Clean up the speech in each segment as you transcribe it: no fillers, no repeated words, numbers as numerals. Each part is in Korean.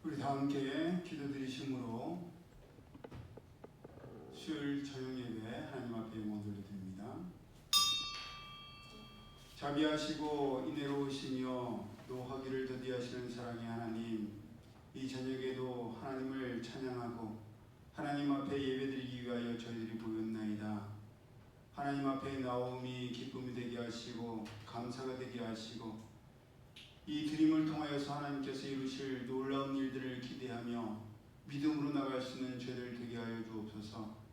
우리 다 함께 기도드리심으로 수요일 저녁 예배 하나님 앞에 영광 돌려드립니다. 자비하시고 인애로우시며 노하기를 더디하시는 사랑의 하나님, 이 저녁에도 하나님을 찬양하고 하나님 앞에 예배드리기 위하여 저희들이 모였나이다. 하나님 앞에 나옴이 기쁨이 되게 하시고 감사가 되게 하시고 이 드림을 통하여서 하나님께서 이루실 놀라운 일들을 기대하며 믿음으로 나갈 수 있는 저희들 되게 하여 주옵소서.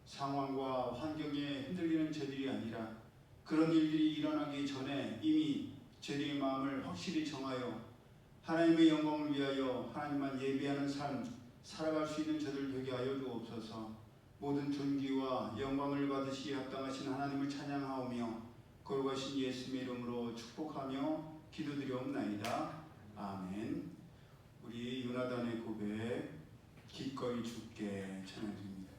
상황과 환경에 흔들리는 저희들이 아니라 그런 일들이 일어나기 전에 이미 저희들의 마음을 확실히 정하여 하나님의 영광을 위하여 하나님만 예배하는 삶 살아갈 수 있는 저희들 되게 하여 주옵소서. 모든 존귀와 영광을 받으시기에 합당하신 하나님을 찬양하오며 거룩하신 예수님의 이름으로 축복하며 기도드리옵나이다. 아멘. 우리 요나단의 고백 기꺼이 주께 찬양드립니다.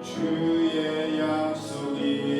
주의 약속이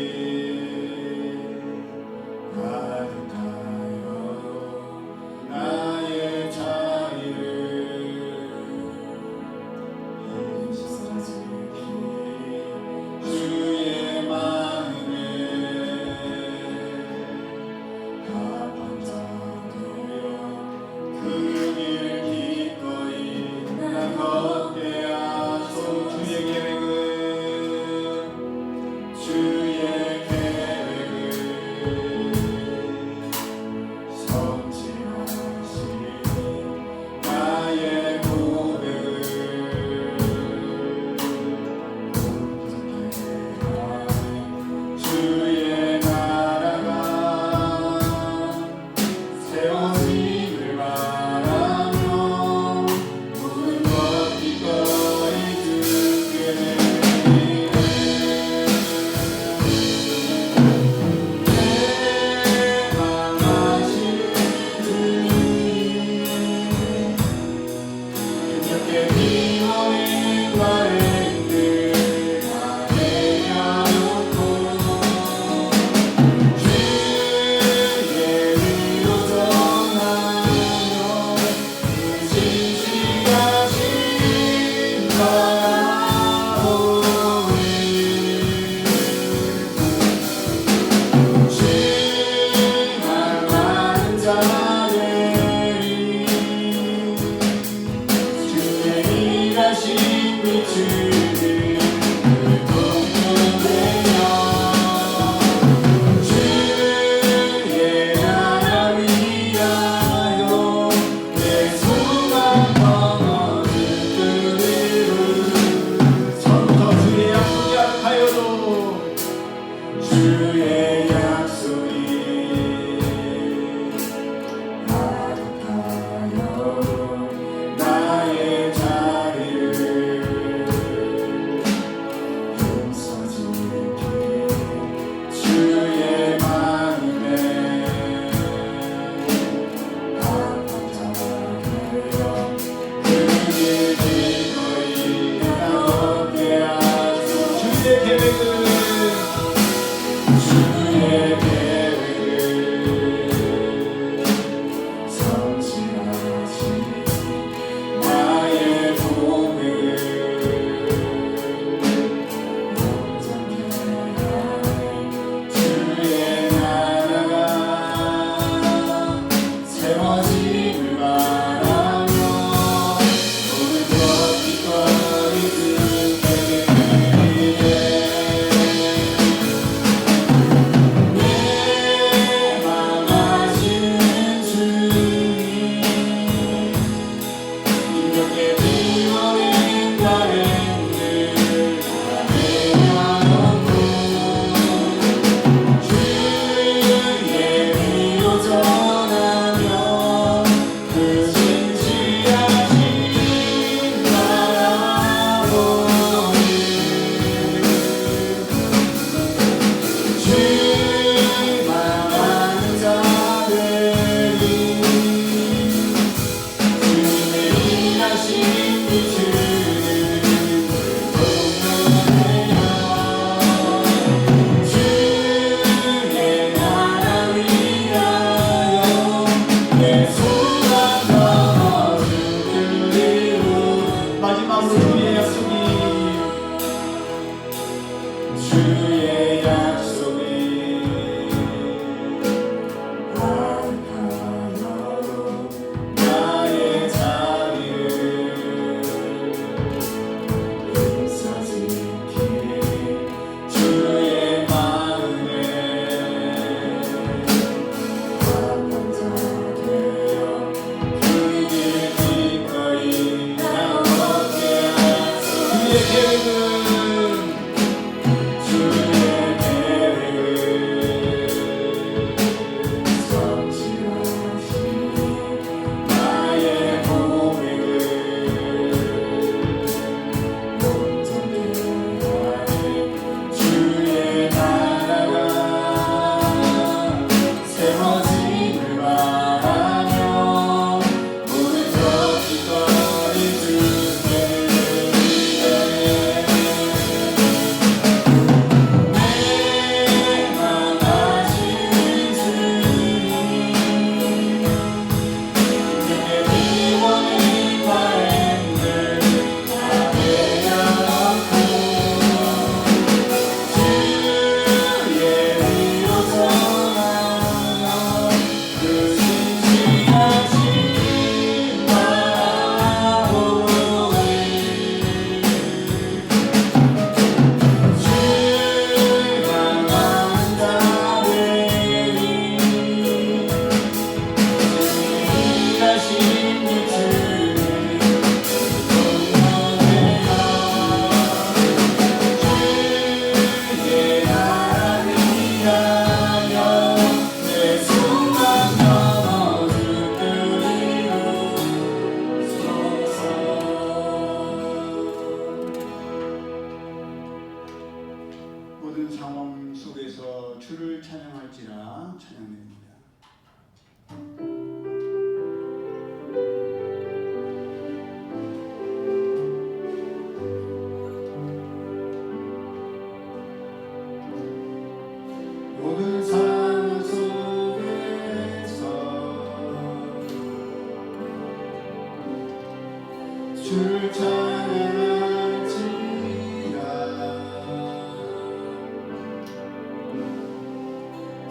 줄 찬양할지라.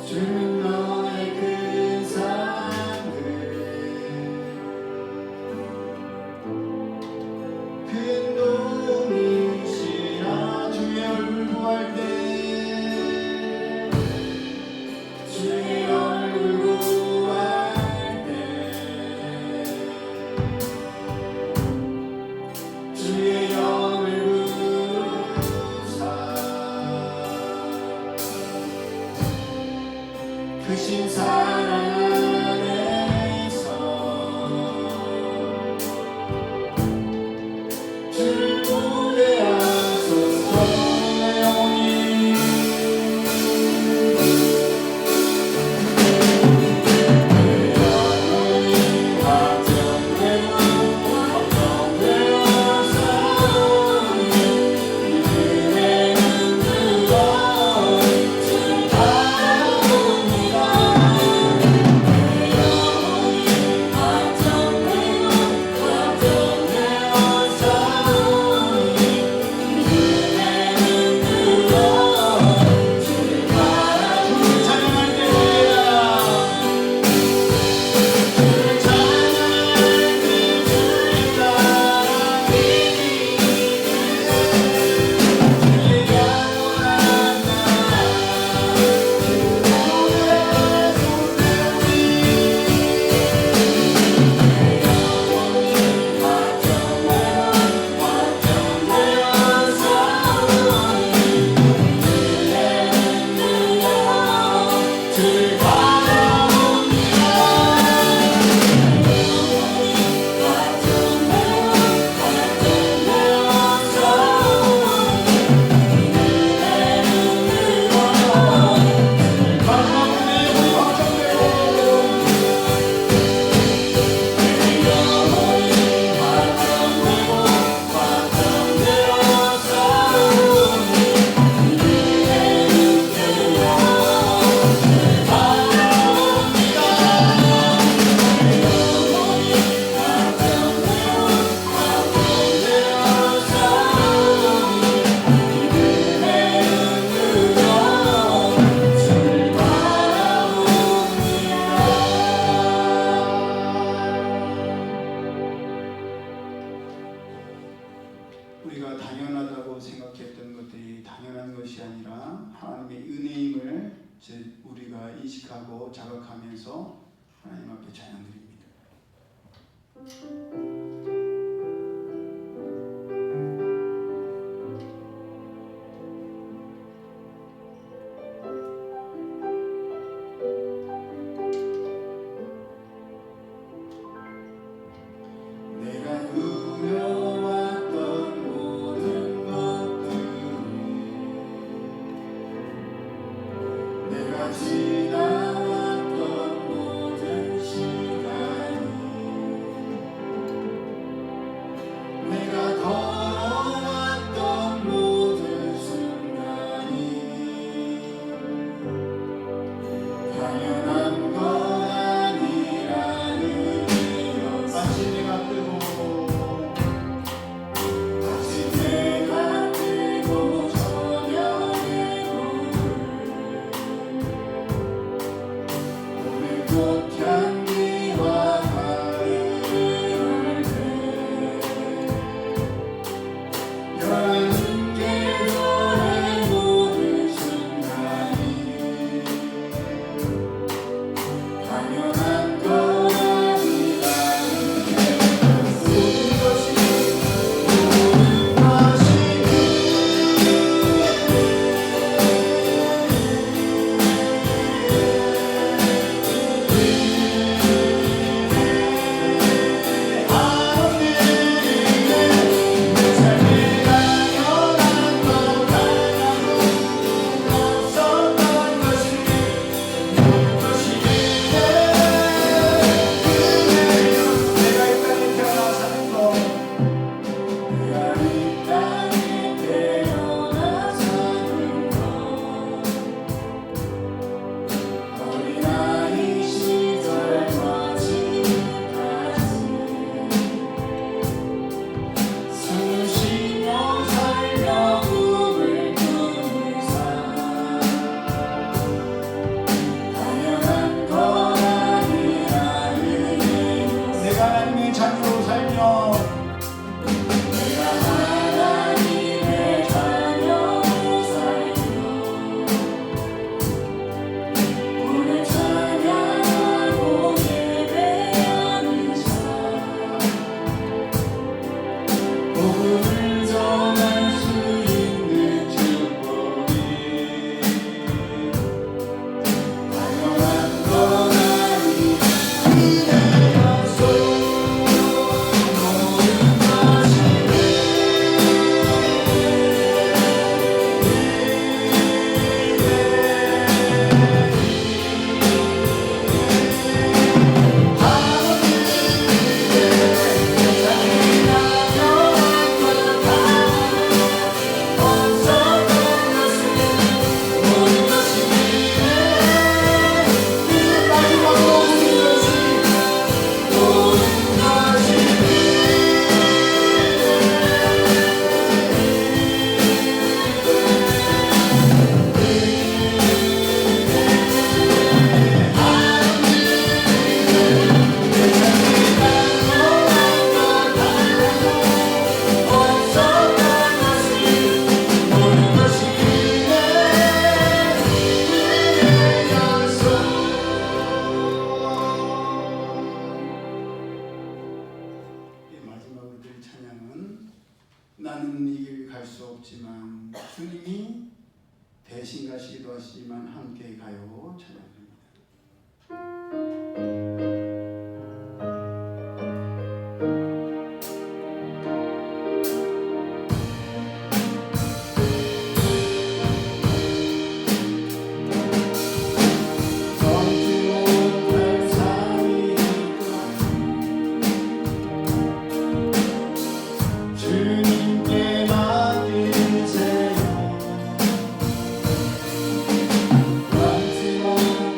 주는 너의 큰 사랑을 큰 도움이시라. 주의 얼굴 구할 때 주의 얼굴 구할 때 주의 영을 부르사 크신 사랑 안에서 주를 보내하소서. 내 영혼이 걱정되고 걱정되어 싸우니 이제는 그거 주를 바라옵니다. 내 영혼이 걱정되고 걱정되어 싸우니 이제는 그거 주를 바라옵니다. 찬양할 때야 주를 찬양할 때 주의 사랑이 주의 영원한 나 주를 우리가 당연하다고 생각했던 것들이 당연한 것이 아니라 하나님의 은혜임을 우리가 인식하고 자각하면서 하나님 앞에 찬양드립니다. 내가 누려왔던 모든 것들이 내가 지나왔던 모든 시간이 나는 이 길 갈 수 없지만 주님이 대신 가시기도 하시지만 함께 가요. 찬양합니다. 주님께 맡기세요. 왕지 못할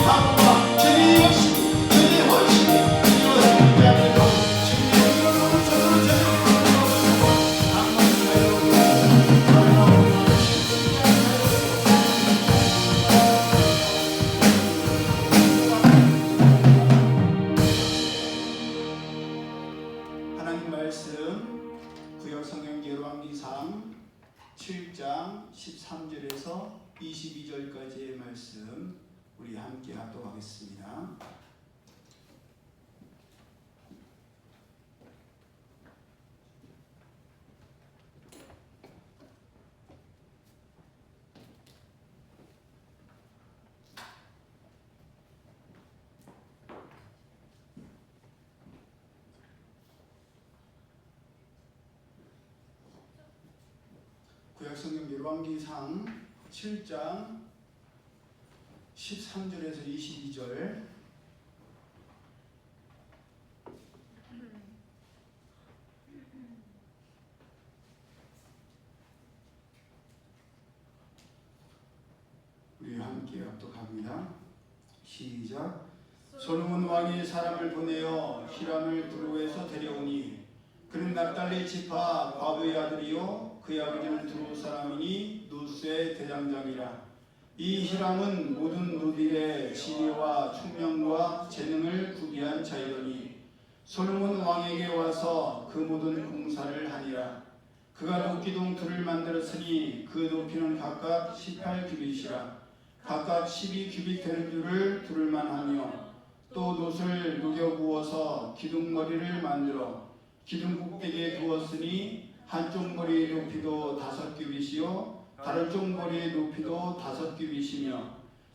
사모가 주님 역시 주님 훨씬 이루어진 자들도 주님의 이름으로 저들을 제대로 하나님 말씀 구약성경 열왕기상 7장 13절에서 22절까지의 말씀 우리 함께 합독하겠습니다. 구약성경 열왕기상 7장 13절에서 22절 우리 함께 합독합니다. 시작. 솔로몬 왕이 사람을 보내어 히람을 두로에서 데려오니 그는 납달리 지파 과부의 아들이요 그의 아버지는 두로 사람이니 노스의 대장장이라. 이 히람은 모든 노딜의 지혜와 총명과 재능을 구비한 자이더니 솔로몬 왕에게 와서 그 모든 공사를 하니라. 그가 녹기둥 둘을 만들었으니 그 높이는 각각 18규빗이라. 각각 12규빗 되는 줄을 두를만 하며 또 놋을 녹여 부어서 기둥머리를 만들어 기둥 꼭대기에 두었으니 한쪽 머리의 높이도 5규빗이요 다른 쪽 머리의 높이도 5규빗이며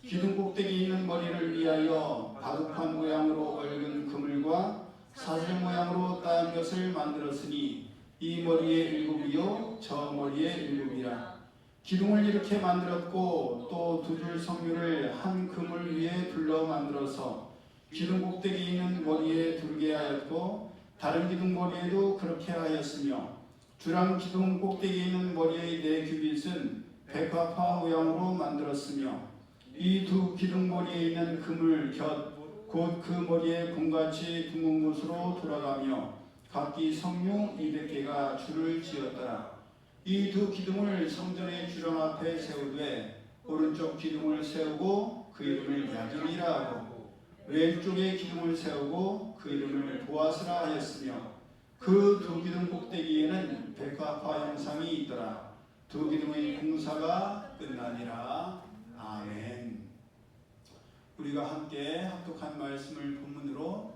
기둥 꼭대기에 있는 머리를 위하여 바둑판 모양으로 얽은 그물과 사슬 모양으로 따은 것을 만들었으니 이 머리에 7이요 저 머리에 7이라. 기둥을 이렇게 만들었고 또 두 줄 석류를 한 그물 위에 둘러 만들어서 기둥 꼭대기에 있는 머리에 두르게 하였고 다른 기둥 머리에도 그렇게 하였으며 주랑 기둥 꼭대기에 있는 머리의 4규빗은 백화파 모양으로 만들었으며 이 두 기둥 머리에 있는 그물 곁 곧 그 머리에 공같이 둥근 곳으로 돌아가며 각기 석류 200개가 줄을 지었더라. 이 두 기둥을 성전의 주령 앞에 세우되 오른쪽 기둥을 세우고 그 이름을 야긴이라 하고 왼쪽에 기둥을 세우고 그 이름을 보아스라 하였으며 그 두 기둥 꼭대기에는 백화파 형상이 있더라. 두 기둥의 공사가 끝나니라. 아멘. 우리가 함께 합독한 말씀을 본문으로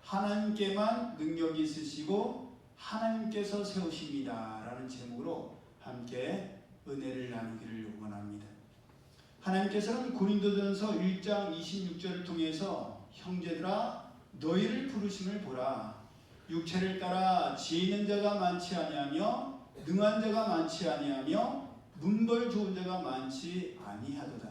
하나님께만 능력이 있으시고 하나님께서 세우십니다 라는 제목으로 함께 은혜를 나누기를 원합니다. 하나님께서는 고린도전서 1장 26절을 통해서 형제들아 너희를 부르심을 보라. 육체를 따라 지혜 있는 자가 많지 아니하며 능한 자가 많지 아니하며 문벌 좋은 자가 많지 아니하도다.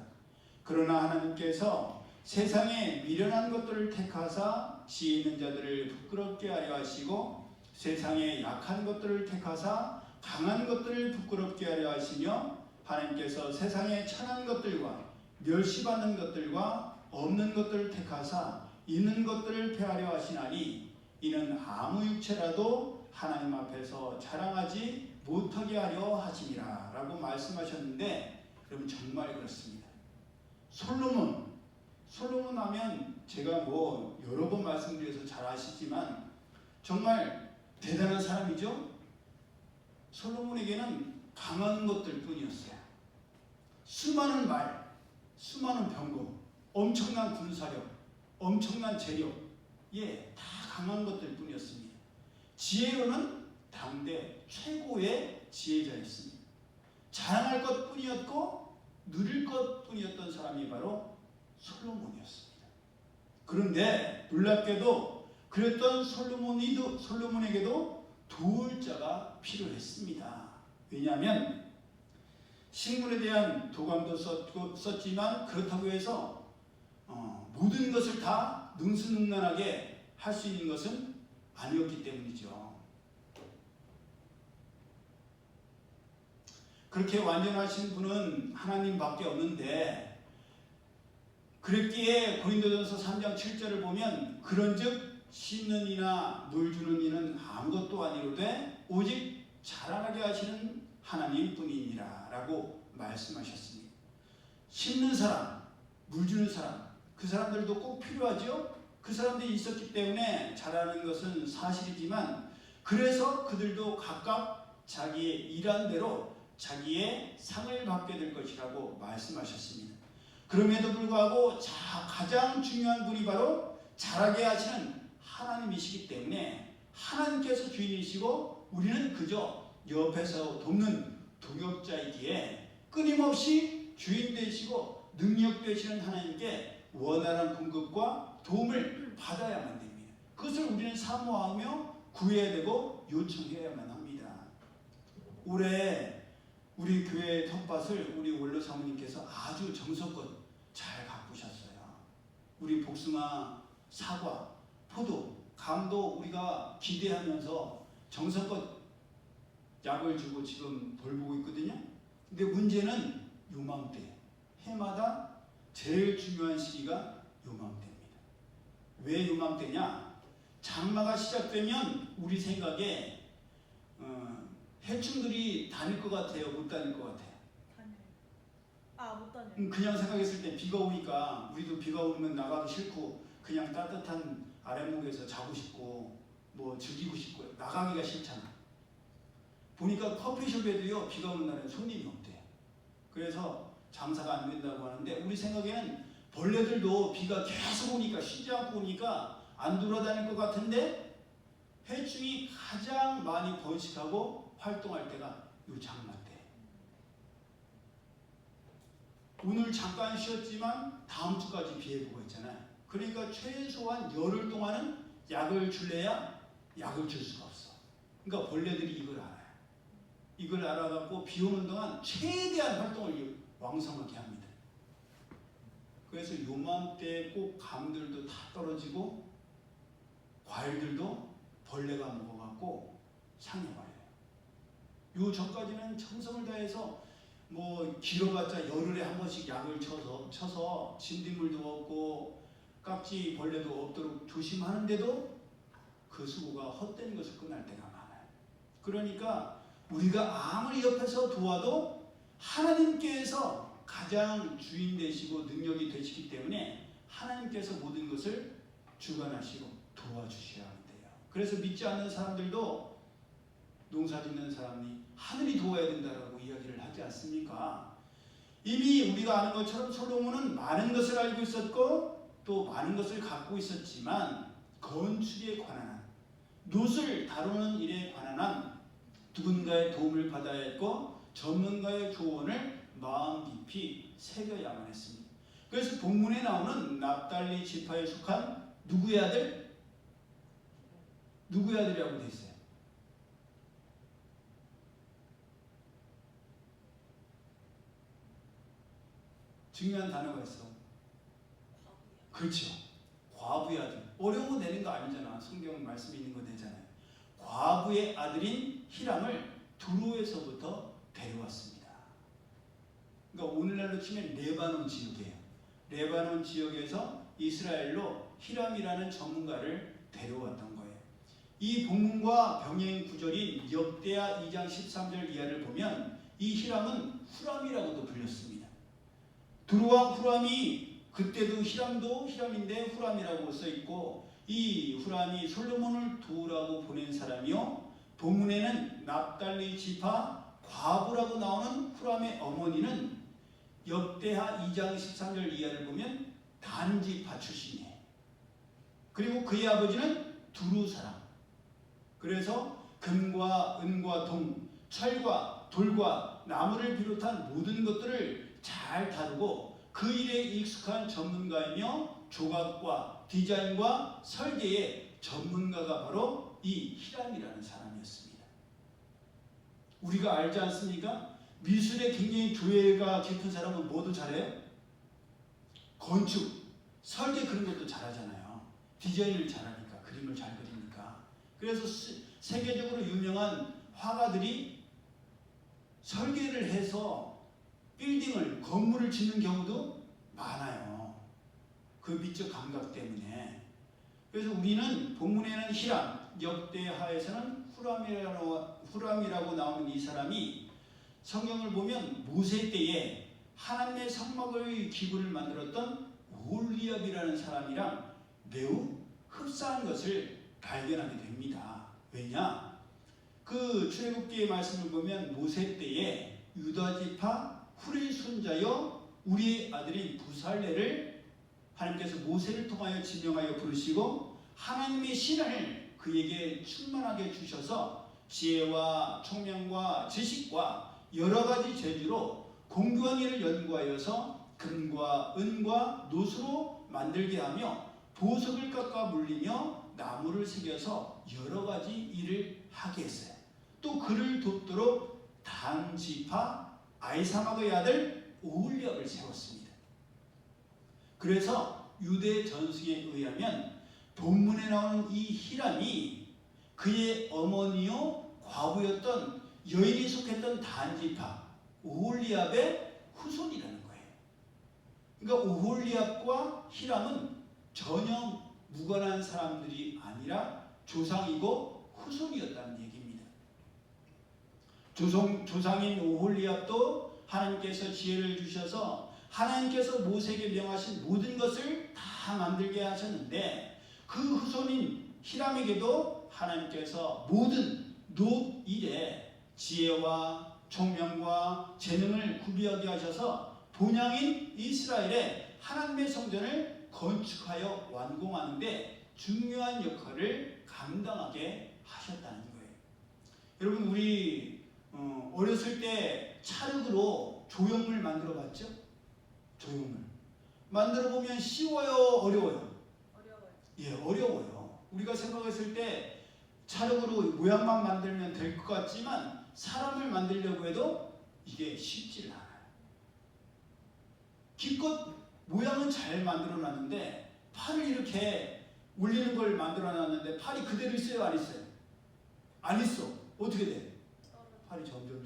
그러나 하나님께서 세상에 미련한 것들을 택하사 지혜 있는 자들을 부끄럽게 하려 하시고 세상에 약한 것들을 택하사 강한 것들을 부끄럽게 하려 하시며 하나님께서 세상에 천한 것들과 멸시받는 것들과 없는 것들을 택하사 있는 것들을 폐하려 하시나니 이는 아무 육체라도 하나님 앞에서 자랑하지 못하게 하려 하심이라 라고 말씀하셨는데 여러분 정말 그렇습니다. 솔로몬 하면 제가 여러 번 말씀드려서 잘 아시지만 정말 대단한 사람이죠. 솔로몬에게는 강한 것들 뿐이었어요. 수많은 말, 수많은 병거, 엄청난 군사력, 엄청난 재력, 다 강한 것들 뿐이었습니다. 지혜로는 당대 최고의 지혜자였습니다. 자랑할 것 뿐이었고 누릴 것 뿐이었던 사람이 바로 솔로몬이었습니다. 그런데 놀랍게도 그랬던 솔로몬에게도 도울 자가 필요했습니다. 왜냐하면 식물에 대한 도감도 썼지만 그렇다고 해서 모든 것을 다 능수능란하게 할 수 있는 것은 아니었기 때문이죠. 그렇게 완전하신 분은 하나님밖에 없는데 그랬기에 고린도전서 3장 7절을 보면 그런즉 심는 이나 물 주는 이는 아무것도 아니로되 오직 자라나게 하시는 하나님뿐이니라 라고 말씀하셨습니다. 심는 사람, 물 주는 사람, 그 사람들도 꼭 필요하죠. 그 사람들이 있었기 때문에 자라는 것은 사실이지만 그래서 그들도 각각 자기의 일한 대로 자기의 상을 받게 될 것이라고 말씀하셨습니다. 그럼에도 불구하고 가장 중요한 분이 바로 자라게 하시는 하나님이시기 때문에 하나님께서 주인이시고 우리는 그저 옆에서 돕는 동역자이기에 끊임없이 주인 되시고 능력 되시는 하나님께 원활한 공급과 도움을 받아야만 됩니다. 그것을 우리는 사모하며 구해야 되고 요청해야만 합니다. 올해 우리 교회의 텃밭을 우리 원로 사모님께서 아주 정성껏 잘 가꾸셨어요. 우리 복숭아, 사과, 포도, 감도 우리가 기대하면서 정성껏 약을 주고 지금 돌보고 있거든요. 근데 문제는 요맘때, 해마다 제일 중요한 시기가 요맘때입니다. 왜 요맘때냐? 장마가 시작되면 우리 생각에 해충들이 다닐 것 같아요? 못 다닐 것 같아요? 못 다녀요. 그냥 생각했을 때 비가 오니까 우리도 비가 오면 나가기 싫고 그냥 따뜻한 아랫목에서 자고 싶고 뭐 즐기고 싶고 나가기가 싫잖아. 보니까 커피숍에도요 비가 오는 날엔 손님이 없대요. 그래서 장사가 안 된다고 하는데 우리 생각에는 벌레들도 비가 계속 오니까 쉬지 않고 오니까 안 돌아다닐 것 같은데 해충이 가장 많이 번식하고 활동할 때가 요 장마 때. 오늘 잠깐 쉬었지만 다음 주까지 비 예보가 있잖아요. 그러니까 최소한 열흘 동안은 약을 줄래야 약을 줄 수가 없어. 그러니까 벌레들이 이걸 알아요. 이걸 알아갖고 비 오는 동안 최대한 활동을 왕성하게 합니다. 그래서 요맘때 꼭 감들도 다 떨어지고 과일들도 벌레가 먹어갖고 상해버려요. 요 전까지는 정성을 다해서 뭐 길어봤자 열흘에 한 번씩 약을 쳐서 진딧물도 없고 깍지 벌레도 없도록 조심하는데도 그 수고가 헛된 것을 끝날 때가 많아요. 그러니까 우리가 아무리 옆에서 도와도 하나님께서 가장 주인 되시고 능력이 되시기 때문에 하나님께서 모든 것을 주관하시고 도와주셔야 돼요. 그래서 믿지 않는 사람들도 농사 짓는 사람이 하늘이 도와야 된다라고 이야기를 하지 않습니까? 이미 우리가 아는 것처럼 솔로몬은 많은 것을 알고 있었고 또 많은 것을 갖고 있었지만 건축에 관한 한, 놋을 다루는 일에 관한 한 누군가의 도움을 받아야 했고 전문가의 조언을 마음 깊이 새겨야만 했습니다. 그래서 본문에 나오는 납달리 지파에 속한 누구의 아들? 누구의 아들이라고 되어 있어요? 중요한 단어가 있어. 그렇죠. 과부의 아들. 어려운 거 내는 거 아니잖아. 성경 말씀이 있는 거 내잖아요. 과부의 아들인 히람을 두로에서부터 데려왔습니다. 그러니까 오늘날로 치면 레바논 지역이에요. 레바논 지역에서 이스라엘로 히람이라는 전문가를 데려왔던 거예요. 이 본문과 병행 구절인 역대하 2장 13절 이하를 보면 이 히람은 후람이라고도 불렸습니다. 두로와 후람이 그때도 히람도 히람인데 후람이라고 써있고 이 후람이 솔로몬을 도우라고 보낸 사람이요. 본문에는 납달리 지파 과부라고 나오는 후람의 어머니는 역대하 2장 13절 이하를 보면 단지파 출신이에요. 그리고 그의 아버지는 두루 사람. 그래서 금과 은과 동, 철과 돌과 나무를 비롯한 모든 것들을 잘 다루고 그 일에 익숙한 전문가이며 조각과 디자인과 설계의 전문가가 바로 이 히람이라는 사람이었습니다. 우리가 알지 않습니까? 미술에 굉장히 조예가 깊은 사람은 뭐도 잘해요? 건축, 설계 그런 것도 잘하잖아요. 디자인을 잘하니까, 그림을 잘 그리니까. 그래서 세계적으로 유명한 화가들이 설계를 해서 빌딩을, 건물을 짓는 경우도 많아요. 그 미적 감각 때문에. 그래서 우리는 본문에는 히람, 역대하에서는 후람이라고 나오는 이 사람이 성경을 보면 모세 때에 하나님의 성막의 기구를 만들었던 오홀리압이라는 사람이랑 매우 흡사한 것을 발견하게 됩니다. 왜냐? 그 출애굽기의 말씀을 보면 모세 때에 유다지파 훌의 손자여 우리의 아들인 부살레를 하나님께서 모세를 통하여 지명하여 부르시고 하나님의 신을 그에게 충만하게 주셔서 지혜와 총명과 지식과 여러 가지 재주로 공교한 일을 연구하여서 금과 은과 노수로 만들게 하며 보석을 깎아 물리며 나무를 새겨서 여러 가지 일을 하게 했어요. 또 그를 돕도록 단 지파 아이사막의 아들 오홀리압을 세웠습니다. 그래서 유대 전승에 의하면 본문에 나오는 이 히람이 그의 어머니요 과부였던 여인이 속했던 단 지파 오홀리압의 후손이라는 거예요. 그러니까 오홀리압과 히람은 전혀 무관한 사람들이 아니라 조상이고 후손이었다는 얘기입니다. 조상인 오홀리압도 하나님께서 지혜를 주셔서 하나님께서 모세에게 명하신 모든 것을 다 만들게 하셨는데 그 후손인 히람에게도 하나님께서 모든 노일에 지혜와 총명과 재능을 구비하게 하셔서 본향인 이스라엘의 하나님의 성전을 건축하여 완공하는데 중요한 역할을 감당하게 하셨다는 거예요. 여러분 우리 어렸을 때 찰흙으로 조형물 만들어 봤죠? 조형물 만들어 보면 쉬워요, 어려워요? 어려워요. 예, 어려워요. 우리가 생각했을 때 찰흙으로 모양만 만들면 될 것 같지만 사람을 만들려고 해도 이게 쉽지 않아요. 기껏 모양은 잘 만들어 놨는데 팔을 이렇게 올리는 걸 만들어 놨는데 팔이 그대로 있어요, 안 있어요? 안 있어. 어떻게 돼? 팔이 점점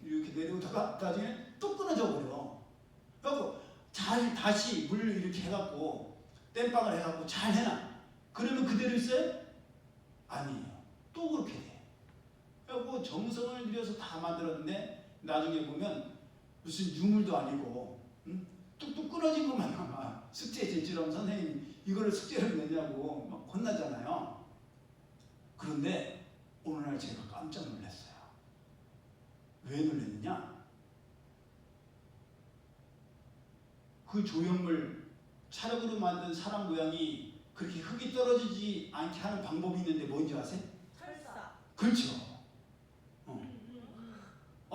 이렇게 내려오다가 나중에 또 끊어져 버려. 그래갖고 잘 다시 물 이렇게 해갖고 땜빵을 해갖고 잘 해놔. 그러면 그대로 있어요? 아니에요. 또 그렇게 돼. 그래갖고 정성을 들여서 다 만들었는데 나중에 보면 무슨 유물도 아니고 뚝뚝 끊어진 것만 남아. 숙제 제출하면 선생님 이거를 숙제를 내냐고 막 혼나잖아요. 그런데 어느 날 제가 깜짝 놀랐어요. 왜 놀랐느냐? 그 조형물 찰흙으로 만든 사람 모양이 그렇게 흙이 떨어지지 않게 하는 방법이 있는데 뭔지 아세요? 철사. 그렇죠.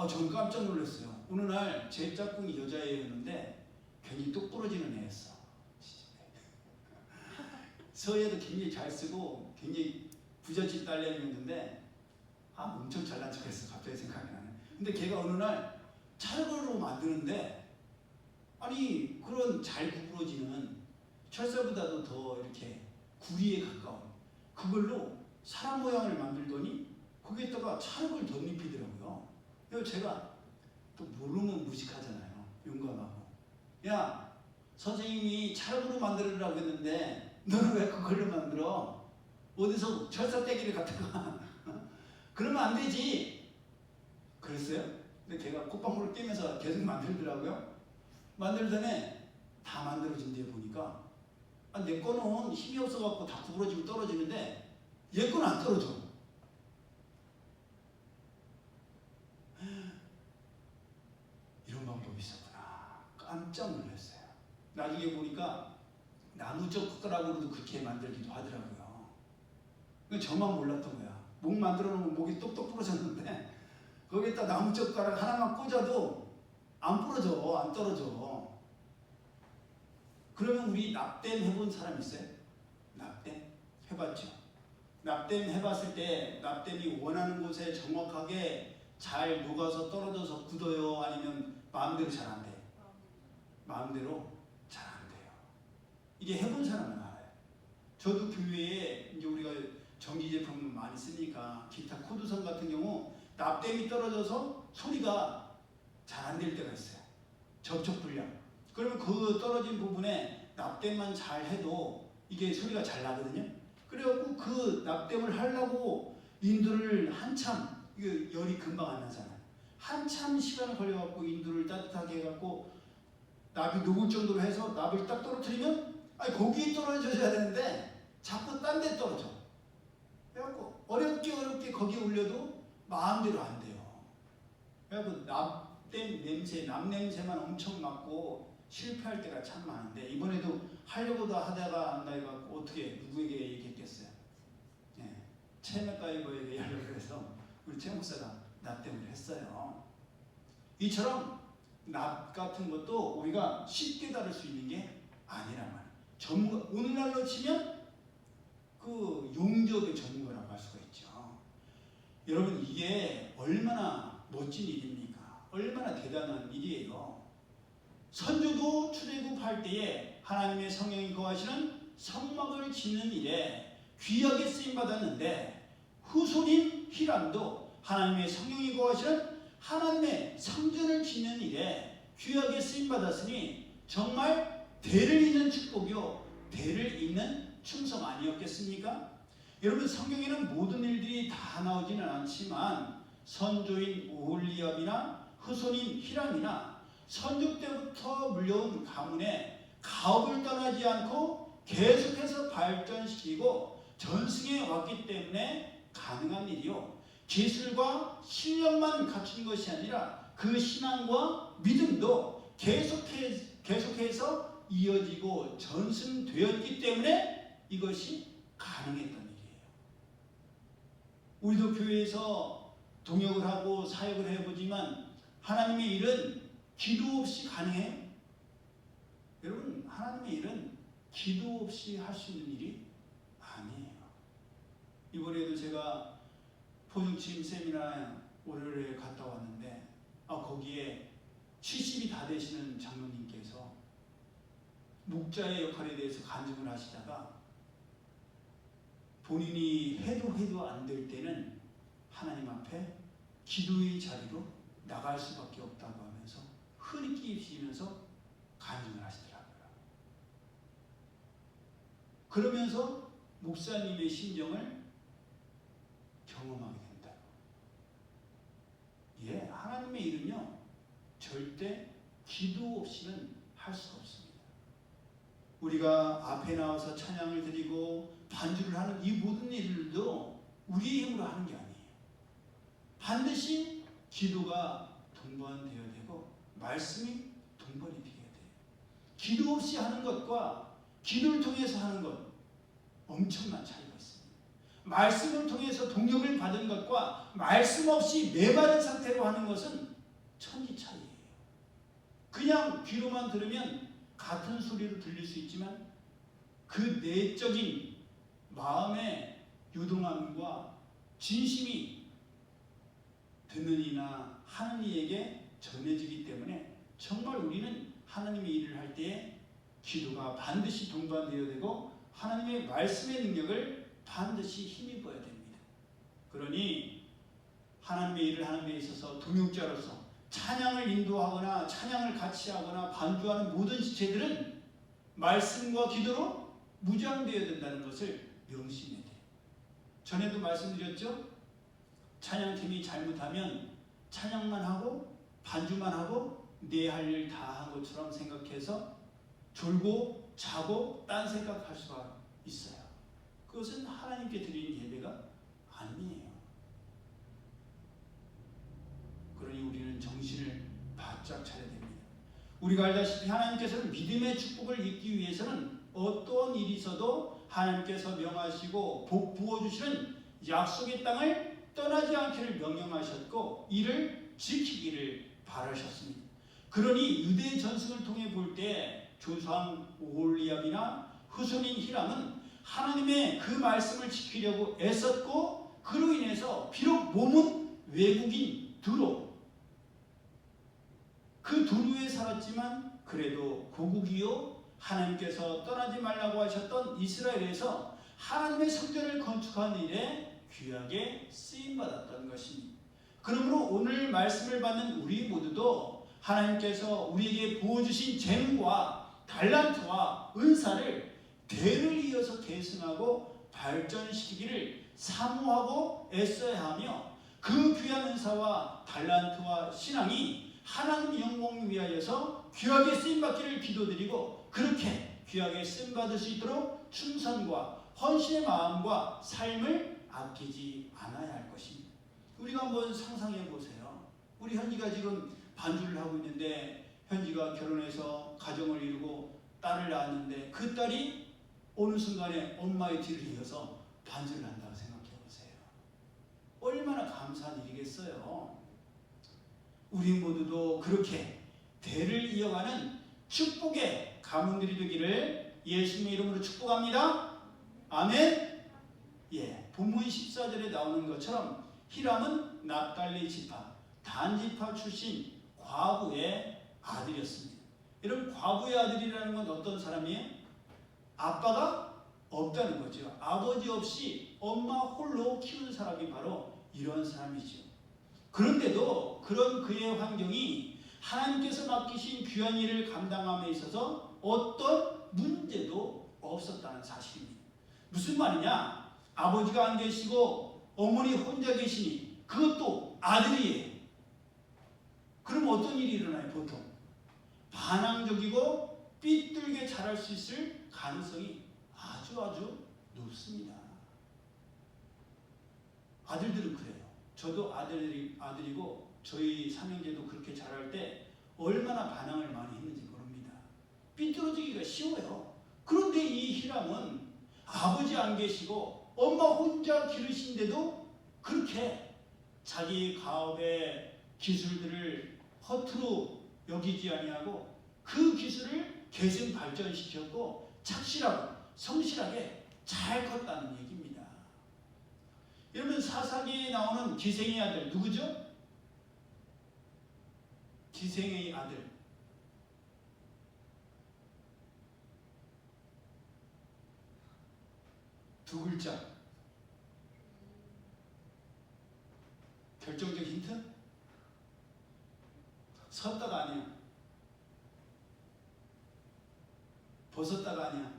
저는 깜짝 놀랐어요. 어느 날 제 짝꿍이 여자애였는데 괜히 똑 부러지는 애였어. 서예도 굉장히 잘 쓰고 굉장히 부잣집 딸내미였는데 엄청 잘난 척했어. 갑자기 생각이 나네. 근데 걔가 어느 날 찰흙으로 만드는데 아니 그런 잘 구부러지는 철사보다도 더 이렇게 구리에 가까운 그걸로 사람 모양을 만들더니 거기에다가 찰흙을 덧입히더라고요. 그래서 제가 또 모르면 무식하잖아요. 용감하고. 야 선생님이 찰흙으로 만들으라고 했는데 너는 왜 그걸로 만들어? 어디서 철사떼기를 갖다가 그러면 안 되지. 그랬어요. 근데 걔가 콧방울을 뀌면서 계속 만들더라고요. 만들더니 다 만들어진 데 보니까 내 거는 힘이 없어갖고 다 구부러지고 떨어지는데 얘 거는 안 떨어져. 이런 방법이 있었구나. 깜짝 놀랐어요. 나중에 보니까 나무 젓가락으로도 그렇게 만들기도 하더라고요. 저만 몰랐던 거야. 목 만들어 놓으면 목이 똑똑 부러졌는데 거기에다 나무 젓가락 하나만 꽂아도 안 부러져, 안 떨어져. 그러면 우리 납땜 해본 사람 있어요? 납땜? 해봤죠? 납땜 해봤을 때 납땜이 원하는 곳에 정확하게 잘 녹아서 떨어져서 굳어요? 아니면 마음대로 잘 안 돼요? 마음대로 잘 안 돼요. 이게 해본 사람은 알아요. 저도 교회에 이제 우리가 전기 제품을 많이 쓰니까 기타 코드선 같은 경우 납땜이 떨어져서 소리가 잘 안 될 때가 있어요. 접촉 불량. 그러면 그 떨어진 부분에 납땜만 잘 해도 이게 소리가 잘 나거든요. 그래갖고 그 납땜을 하려고 인두를 한참, 이게 열이 금방 안 나잖아요. 한참 시간을 걸려갖고 인두를 따뜻하게 해갖고 납이 녹을 정도로 해서 납을 딱 떨어뜨리면 아니 거기에 떨어져야 되는데 자꾸 딴 데 떨어져. 그래갖고 어렵게 거기에 올려도 마음대로 안 돼요. 그래갖고 납땜 냄새, 납 냄새만 엄청 맡고 실패할 때가 참 많은데 이번에도 하려고 하다가 안 나해갖고 어떻게 누구에게 얘기했겠어요? 예, 채맥가이버에게 연락해서 우리 최 목사가 납땜을 했어요. 이처럼 납 같은 것도 우리가 쉽게 다룰 수 있는 게 아니란 말이에요. 전문가, 오늘날로 치면 그 용접의 전문가라고 할 수가 있죠. 여러분 이게 얼마나 멋진 일입니까? 얼마나 대단한 일이에요. 선조도 출애굽할 때에 하나님의 성령이 거하시는 성막을 짓는 일에 귀하게 쓰임 받았는데 후손인 히람도 하나님의 성령이 거하시는 하나님의 성전을 짓는 일에 귀하게 쓰임 받았으니 정말 대를 잇는 축복이요 대를 잇는 충성 아니었겠습니까? 여러분 성경에는 모든 일들이 다 나오지는 않지만 선조인 오홀리압이나 후손인 히람이나 선조 때부터 물려온 가문에 가업을 떠나지 않고 계속해서 발전시키고 전승해 왔기 때문에 가능한 일이요. 기술과 실력만 갖춘 것이 아니라 그 신앙과 믿음도 계속해서 이어지고 전승되었기 때문에 이것이 가능했던 일이에요. 우리도 교회에서 동역을 하고 사역을 해보지만 하나님의 일은 기도 없이 가능해요? 여러분 하나님의 일은 기도 없이 할 수 있는 일이 아니에요. 이번에도 제가 포중침 세미나 월요일에 갔다 왔는데 거기에 70이 다 되시는 장로님께서 목자의 역할에 대해서 간증을 하시다가 본인이 해도 안 될 때는 하나님 앞에 기도의 자리로 나갈 수밖에 없다고 하면서 흐리끼시면서 간증을 하시더라고요. 그러면서 목사님의 심정을 경험하게 된다. 예, 하나님의 일은요 절대 기도 없이는 할 수 없습니다. 우리가 앞에 나와서 찬양을 드리고 반주를 하는 이 모든 일들도 우리의 힘으로 하는 게 아니에요. 반드시 기도가 동반되어야 되고 말씀이 동반이 되어야 돼요. 기도 없이 하는 것과 기도를 통해서 하는 것 엄청난 차이가 있습니다. 말씀을 통해서 동력을 받은 것과 말씀 없이 메마른 상태로 하는 것은 천지 차이예요. 그냥 귀로만 들으면 같은 소리로 들릴 수 있지만 그 내적인 마음의 유동함과 진심이 듣는 이나 하는 이에게 전해지기 때문에 정말 우리는 하나님의 일을 할 때에 기도가 반드시 동반되어야 되고 하나님의 말씀의 능력을 반드시 힘입어야 됩니다. 그러니 하나님의 일을 하는 데 있어서 동역자로서 찬양을 인도하거나 찬양을 같이 하거나 반주하는 모든 지체들은 말씀과 기도로 무장되어야 된다는 것을 명심해야 돼요. 전에도 말씀드렸죠? 찬양팀이 잘못하면 찬양만 하고 반주만 하고 내 할 일 다 한 것처럼 생각해서 졸고 자고 딴 생각할 수가 있어요. 그것은 하나님께 드리는 예배가 아니에요. 그러니 우리는 정신을 바짝 차려야 됩니다. 우리가 알다시피 하나님께서는 믿음의 축복을 잊기 위해서는 어떠한 일이 있어도 하나님께서 명하시고 복 부어주시는 약속의 땅을 떠나지 않기를 명령하셨고 이를 지키기를 바라셨습니다. 그러니 유대 전승을 통해 볼 때 조상 오홀리압이나 후손인 히람은 하나님의 그 말씀을 지키려고 애썼고 그로 인해서 비록 몸은 외국인 두로 그 두루에 살았지만 그래도 고국이요 하나님께서 떠나지 말라고 하셨던 이스라엘에서 하나님의 성전을 건축하는 일에 귀하게 쓰임받았던 것입니다. 그러므로 오늘 말씀을 받는 우리 모두도 하나님께서 우리에게 부어주신 재능과 달란트와 은사를 대를 이어서 계승하고 발전시키기를 사모하고 애써야 하며 그 귀한 은사와 달란트와 신앙이 하나님 영광을 위하여서 귀하게 쓰임받기를 기도드리고 그렇게 귀하게 쓰임받을 수 있도록 충성과 헌신의 마음과 삶을 아끼지 않아야 할 것입니다. 우리가 한번 상상해 보세요. 우리 현지가 지금 반주를 하고 있는데 현지가 결혼해서 가정을 이루고 딸을 낳았는데 그 딸이 어느 순간에 엄마의 뒤를 이어서 반주를 한다고 생각해 보세요. 얼마나 감사한 일이겠어요. 우리 모두도 그렇게 대를 이어가는 축복의 가문들이 되기를 예수님의 이름으로 축복합니다. 아멘. 예, 본문 14절에 나오는 것처럼 히람은 납달리 지파 단지파 출신 과부의 아들이었습니다. 여러분, 과부의 아들이라는 건 어떤 사람이에요? 아빠가 없다는 거죠. 아버지 없이 엄마 홀로 키운 사람이 바로 이런 사람이죠. 그런데도 그런 그의 환경이 하나님께서 맡기신 귀한 일을 감당함에 있어서 어떤 문제도 없었다는 사실입니다. 무슨 말이냐? 아버지가 안 계시고 어머니 혼자 계시니 그것도 아들이에요. 그럼 어떤 일이 일어나요? 보통 반항적이고 삐뚤게 자랄 수 있을 가능성이 아주 높습니다. 아들들은 그래요. 저도 아들이고 저희 삼형제도 그렇게 자랄 때 얼마나 반항을 많이 했는지 모릅니다. 삐뚤어지기가 쉬워요. 그런데 이 히람은 아버지 안 계시고 엄마 혼자 기르신데도 그렇게 자기 가업의 기술들을 허투루 여기지 아니하고 그 기술을 계승 발전시켰고 착실하고 성실하게 잘 컸다는 얘기입니다. 여러분, 사사기에 나오는 기생의 아들 누구죠? 기생의 아들 두 글자 결정적 힌트? 섰다가 아니야. 벗었다가 아니야.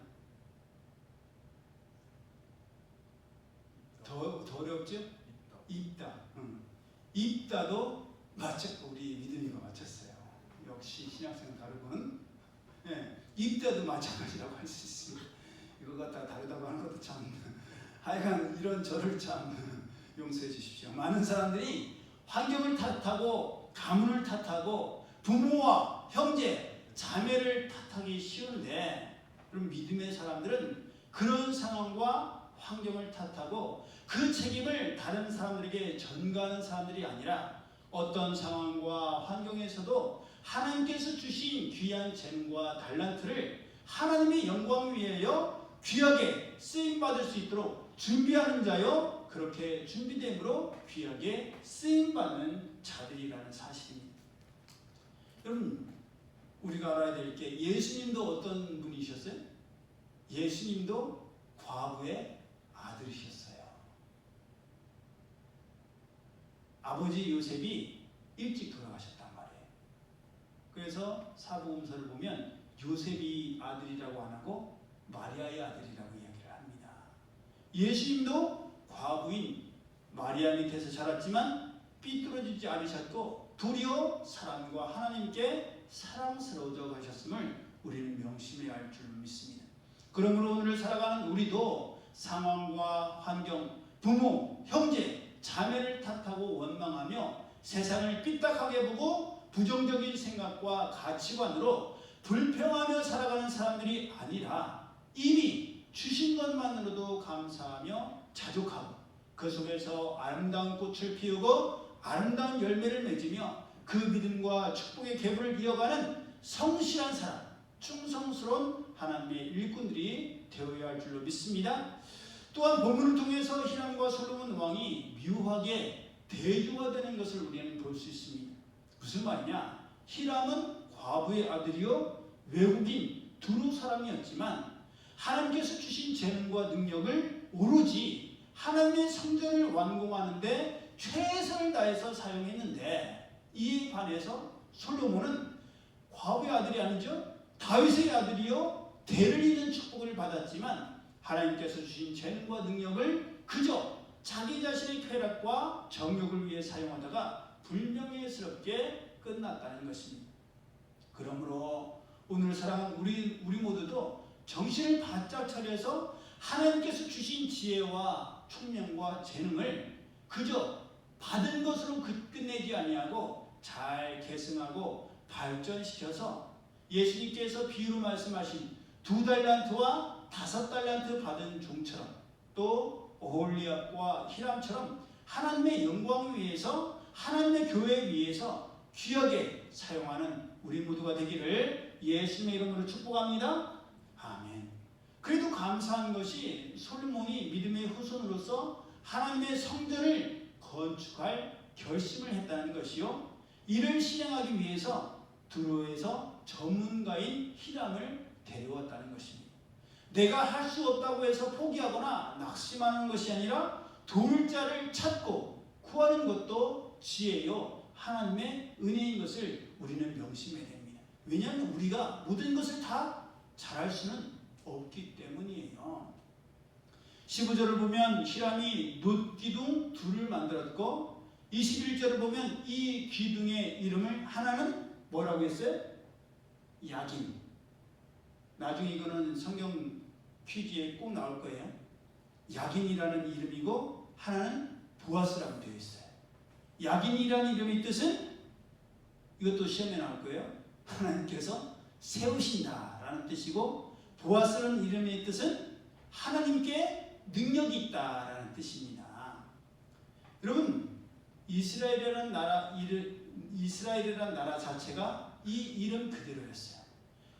더 어렵죠? 입다. 입다도 맞췄고 우리 믿음이가 맞췄어요. 역시 신약생은 다르군. 예, 입다도 마찬가지라고 할 수 있습니다. 이거 갖다가 다르다고 하는 것도 참 하여간 이런 저를 참 용서해 주십시오. 많은 사람들이 환경을 탓하고 가문을 탓하고 부모와 형제, 자매를 탓하기 쉬운데 그럼 믿음의 사람들은 그런 상황과 환경을 탓하고 그 책임을 다른 사람들에게 전가하는 사람들이 아니라 어떤 상황과 환경에서도 하나님께서 주신 귀한 재능과 달란트를 하나님의 영광을 위하여 귀하게 쓰임받을 수 있도록 준비하는 자요, 그렇게 준비됨으로 귀하게 쓰임받는 자들이라는 사실입니다. 여러분, 우리가 알아야 될 게 예수님도 어떤 분이셨어요? 예수님도 과부의 아들이셨어요. 아버지 요셉이 일찍 돌아가셨단 말이에요. 그래서 사복음서를 보면 요셉이 아들이라고 안 하고 마리아의 아들이라고 이야기를 합니다. 예수님도 과부인 마리아 밑에서 자랐지만 삐뚤어지지 않으셨고 도리어 사람과 하나님께 사랑스러워져 가셨음을 우리는 명심해야 할 줄 믿습니다. 그러므로 오늘 살아가는 우리도 상황과 환경, 부모, 형제, 자매를 탓하고 원망하며 세상을 삐딱하게 보고 부정적인 생각과 가치관으로 불평하며 살아가는 사람들이 아니라 이미 주신 것만으로도 감사하며 자족하고 그 속에서 아름다운 꽃을 피우고 아름다운 열매를 맺으며 그 믿음과 축복의 계보를 이어가는 성실한 사람, 충성스러운 하나님의 일꾼들이 되어야 할 줄로 믿습니다. 또한 본문을 통해서 히람과 솔로몬 왕이 묘하게 대조화되는 것을 우리는 볼 수 있습니다. 무슨 말이냐? 히람은 과부의 아들이요 외국인 두루 사람이었지만 하나님께서 주신 재능과 능력을 오로지 하나님의 성전을 완공하는 데 최선을 다해서 사용했는데 이에 반해서 솔로몬은 과부의 아들이 아니죠? 다윗의 아들이요 대를 이는 축복을 받았지만 하나님께서 주신 재능과 능력을 그저 자기 자신의 쾌락과 정욕을 위해 사용하다가 불명예스럽게 끝났다는 것입니다. 그러므로 오늘 사랑하는 우리 모두도 정신을 바짝 차려서 하나님께서 주신 지혜와 총명과 재능을 그저 받은 것으로 끝내지 아니하고 잘 계승하고 발전시켜서 예수님께서 비유로 말씀하신 2달란트와 5달란트 받은 종처럼 또 오홀리압과 히람처럼 하나님의 영광을 위해서 하나님의 교회를 위해서 귀하게 사용하는 우리 모두가 되기를 예수님의 이름으로 축복합니다. 아멘. 그래도 감사한 것이 솔로몬이 믿음의 후손으로서 하나님의 성전을 건축할 결심을 했다는 것이요. 이를 실행하기 위해서 두로에서 전문가인 히람을 데려왔다는 것입니다. 내가 할 수 없다고 해서 포기하거나 낙심하는 것이 아니라 도울 자를 찾고 구하는 것도 지혜요 하나님의 은혜인 것을 우리는 명심해야 됩니다. 왜냐하면 우리가 모든 것을 다 잘할 수는 없기 때문이에요. 15절을 보면 히람이 놋기둥 둘을 만들었고 21절을 보면 이 기둥의 이름을 하나는 뭐라고 했어요? 야긴. 나중에 이거는 성경 퀴즈에 꼭 나올 거예요. 야긴이라는 이름이고 하나는 보아스라고 되어 있어요. 야긴이라는 이름의 뜻은 이것도 시험에 나올 거예요. 하나님께서 세우신다라는 뜻이고 보아스라는 이름의 뜻은 하나님께 능력이 있다라는 뜻입니다. 여러분 이스라엘이라는 나라 자체가 이 이름 그대로였어요.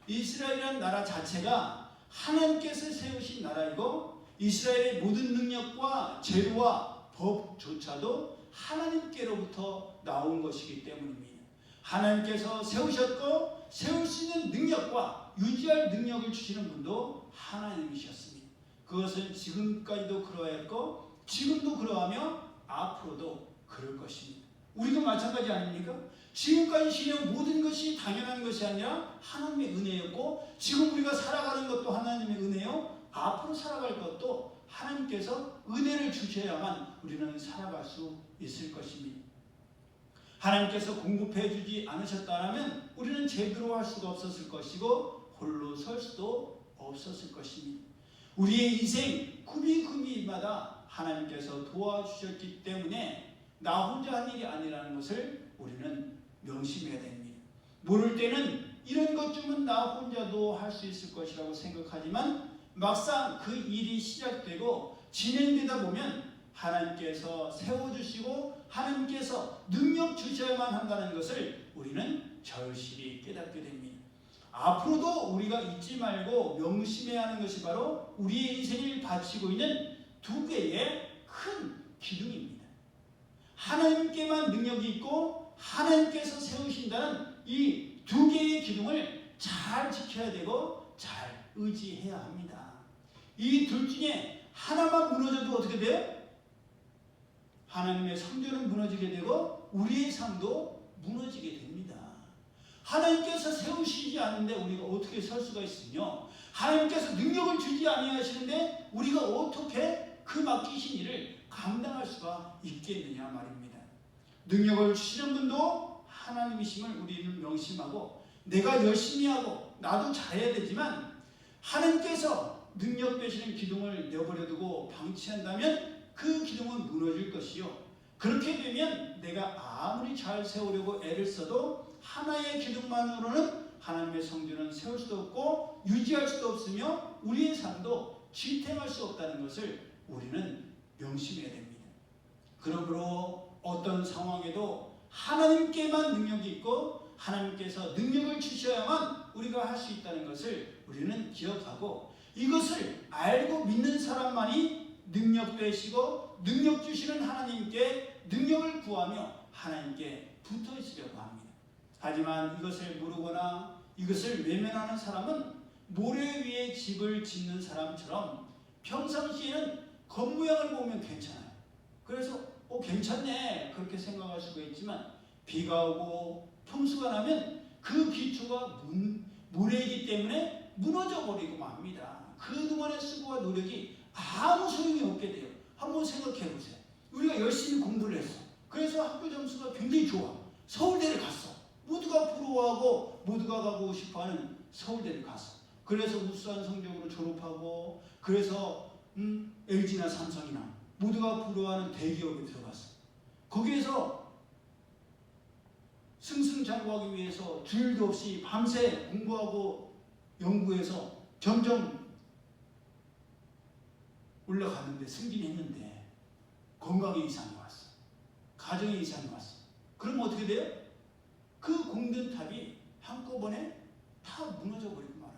이스라엘이라는 나라 자체가 하나님께서 세우신 나라이고 이스라엘의 모든 능력과 제도와 법조차도 하나님께로부터 나온 것이기 때문입니다. 하나님께서 세우셨고 세울 수 있는 능력과 유지할 능력을 주시는 분도 하나님이셨습니다. 그것은 지금까지도 그러했고 지금도 그러하며 앞으로도 그럴 것입니다. 우리도 마찬가지 아닙니까? 지금까지 시행 모든 것이 당연한 것이 아니라 하나님의 은혜였고 지금 우리가 살아가는 것도 하나님의 은혜요 앞으로 살아갈 것도 하나님께서 은혜를 주셔야만 우리는 살아갈 수 있을 것입니다. 하나님께서 공급해 주지 않으셨다면 우리는 제대로 할 수가 없었을 것이고 홀로 설 수도 없었을 것입니다. 우리의 인생 구비구비마다 하나님께서 도와주셨기 때문에 나 혼자 한 일이 아니라는 것을 우리는 명심해야 됩니다. 모를 때는 이런 것쯤은 나 혼자도 할 수 있을 것이라고 생각하지만 막상 그 일이 시작되고 진행되다 보면 하나님께서 세워주시고 하나님께서 능력 주셔야만 한다는 것을 우리는 절실히 깨닫게 됩니다. 앞으로도 우리가 잊지 말고 명심해야 하는 것이 바로 우리의 인생을 바치고 있는 두 개의 큰 기둥입니다. 하나님께만 능력이 있고 하나님께서 세우신다는 이 두 개의 기둥을 잘 지켜야 되고 잘 의지해야 합니다. 이 둘 중에 하나만 무너져도 어떻게 돼요? 하나님의 성전은 무너지게 되고 우리의 삶도 무너지게 됩니다. 하나님께서 세우시지 않는데 우리가 어떻게 설 수가 있으며 하나님께서 능력을 주지 아니하시는데 우리가 어떻게 그 맡기신 일을 감당할 수가 있겠느냐 말입니다. 능력을 주시는 분도 하나님이심을 우리는 명심하고 내가 열심히 하고 나도 잘해야 되지만 하나님께서 능력 되시는 기둥을 내버려 두고 방치한다면 그 기둥은 무너질 것이요. 그렇게 되면 내가 아무리 잘 세우려고 애를 써도 하나의 기둥만으로는 하나님의 성전은 세울 수도 없고 유지할 수도 없으며 우리의 삶도 지탱할 수 없다는 것을 우리는 명심해야 됩니다. 그러므로 어떤 상황에도 하나님께만 능력이 있고 하나님께서 능력을 주셔야만 우리가 할 수 있다는 것을 우리는 기억하고 이것을 알고 믿는 사람만이 능력 되시고 능력 주시는 하나님께 능력을 구하며 하나님께 붙어 있으려고 합니다. 하지만 이것을 모르거나 이것을 외면하는 사람은 모래 위에 집을 짓는 사람처럼 평상시에는 겉모양을 보면 괜찮아요. 그래서 괜찮네 그렇게 생각할 수가 있지만 비가 오고 풍수가 나면 그 기초가 모래이기 때문에 무너져 버리고 맙니다. 그동안의 수고와 노력이 아무 소용이 없게 돼요. 한번 생각해 보세요. 우리가 열심히 공부를 했어. 그래서 학교 점수가 굉장히 좋아. 서울대를 갔어. 모두가 부러워하고 모두가 가고 싶어하는 서울대를 갔어. 그래서 우수한 성적으로 졸업하고 그래서 LG나 삼성이나 모두가 부러워하는 대기업에 들어갔어. 거기에서 승승장구하기 위해서 주일도 없이 밤새 공부하고 연구해서 점점 올라가는데 승진했는데 건강에 이상이 왔어. 가정에 이상이 왔어. 그럼 어떻게 돼요? 그 공든탑이 한꺼번에 다 무너져 버리고 말아요.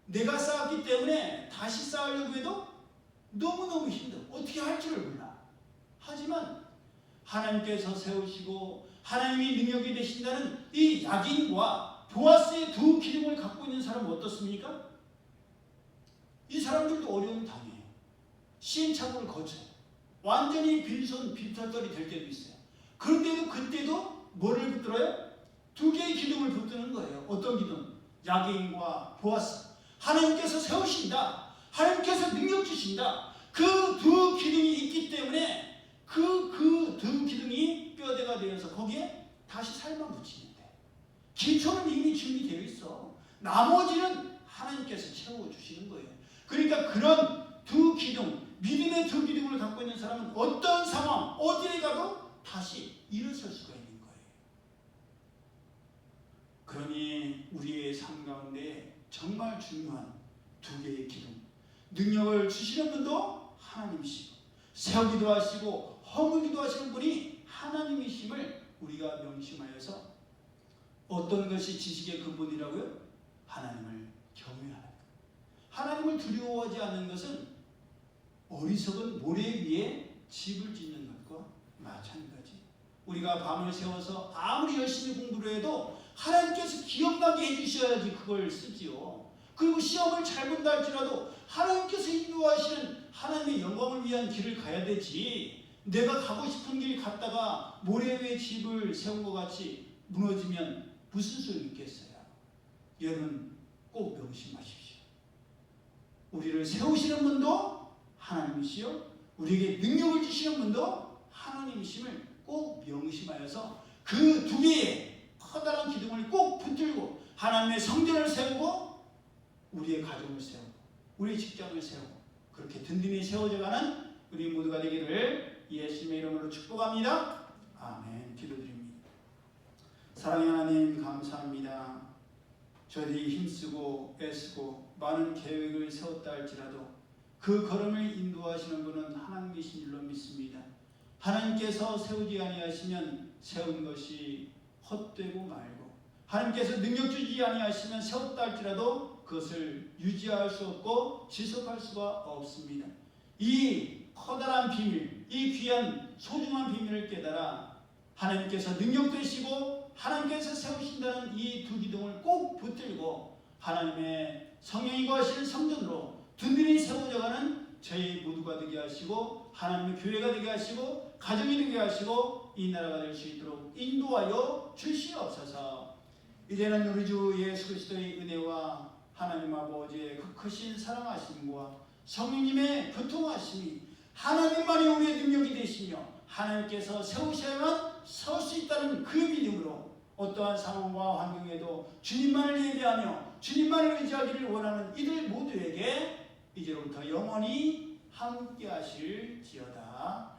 내가 쌓았기 때문에 다시 쌓으려고 해도 너무너무 힘들어. 어떻게 할지를 몰라. 하지만 하나님께서 세우시고 하나님이 능력이 되신다는 이 야긴과 보아스의 두 기둥을 갖고 있는 사람은 어떻습니까? 이 사람들도 어려움을 당해요. 시행착오를 거쳐요. 완전히 빈손 빈털털이 될 때도 있어요. 그런데도 그때도 뭐를 붙들어요? 두 개의 기둥을 붙드는 거예요. 어떤 기둥? 야긴과 보아스. 하나님께서 세우신다. 하나님께서 능력 주신다. 그 두 기둥이 있기 때문에 그 두 기둥이 뼈대가 되어서 거기에 다시 살만 붙이면 돼. 기초는 이미 준비되어 있어. 나머지는 하나님께서 채워주시는 거예요. 그러니까 그런 두 기둥, 믿음의 두 기둥을 갖고 있는 사람은 어떤 상황, 어디에 가도 다시 일어설 수가 있는 거예요. 그러니 우리의 삶 가운데 정말 중요한 두 개의 기둥, 능력을 주시는 분도 하나님이시고 세우기도 하시고 허물기도 하시는 분이 하나님이심을 우리가 명심하여서 어떤 것이 지식의 근본이라고요? 하나님을 경외하는 것. 하나님을 두려워하지 않는 것은 어리석은 모래 위에 집을 짓는 것과 마찬가지. 우리가 밤을 새워서 아무리 열심히 공부를 해도 하나님께서 기억나게 해주셔야지 그걸 쓰지요. 그리고 시험을 잘 본다 할지라도 하나님께서 인도하시는 하나님의 영광을 위한 길을 가야 되지. 내가 가고 싶은 길 갔다가 모래 위에 집을 세운 것 같이 무너지면 무슨 소용이 있겠어요? 여러분 꼭 명심하십시오. 우리를 세우시는 분도 하나님이시요, 우리에게 능력을 주시는 분도 하나님이심을 꼭 명심하여서 그 두 개의 커다란 기둥을 꼭 붙들고 하나님의 성전을 세우고 우리의 가정을 세우고 우리의 직장을 세우고 그렇게 든든히 세워져가는 우리 모두가 되기를 예수님의 이름으로 축복합니다. 아멘. 기도드립니다. 사랑의 하나님 감사합니다. 저희들이 힘쓰고 애쓰고 많은 계획을 세웠다 할지라도 그 걸음을 인도하시는 분은 하나님이신 줄로 믿습니다. 하나님께서 세우지 아니하시면 세운 것이 헛되고 말고, 하나님께서 능력 주지 아니하시면 세웠다 할지라도 그것을 유지할 수 없고 지속할 수가 없습니다. 이 커다란 비밀, 이 귀한 소중한 비밀을 깨달아 하나님께서 능력 되시고 하나님께서 세우신다는 이 두 기둥을 꼭 붙들고 하나님의 성령이 거하시는 성전으로 든든히 세워져가는 저희 모두가 되게 하시고 하나님의 교회가 되게 하시고 가정이 되게 하시고 이 나라가 될 수 있도록 인도하여 주시옵소서. 이제는 우리 주 예수 그리스도의 은혜와 하나님 아버지의 그 크신 사랑하심과 성령님의 교통하심이 하나님만이 우리의 능력이 되시며 하나님께서 세우셔야만 설 수 있다는 그 믿음으로 어떠한 상황과 환경에도 주님만을 예배하며 주님만을 의지하기를 원하는 이들 모두에게 이제로부터 영원히 함께 하실지어다.